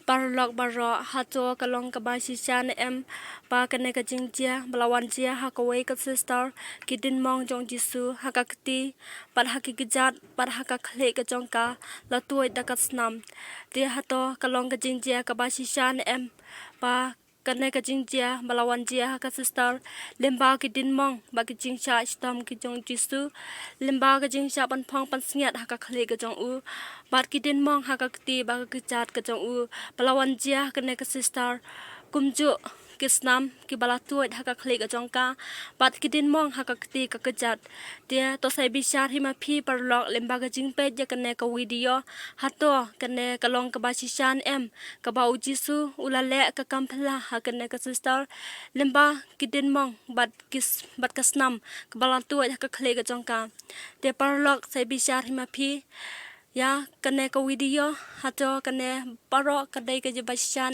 parlok baro hato kalong ka ba shisha na pa kane ka jingjia balawan jia hakawai ka sister kidin mong jong JISU hakakti par hakikijat par hakakhle ka jong ka latuai dakat snam dia hato kalong ka jingjia ka ba shisha na pa kane ka jingjia balawan jia ka sister limba kidin mong ba ki jingsha stam ki jong JISU limba ka jingsha pan phong pan sngiat hakakhle ka jong u bat kidin mong hakakti ba ka jat ka jong u balawan jia kane ka sister kumju kisnam ki balatuat hakakhle ka jong ka bat kidin mong hakakti ka kejat dia to sai bishar hima phi parlok lemba ka jingpe ja kane ka video hato kane kalong ka ba shishan ka ba JISU ulale ka kampla hakane ka sister lemba kidin mong bat kasnam ka balatuat hakakhle ka jong ka dia parlok sai bishar hima phi ya kane ka video hato kane paro kadai ka jabashan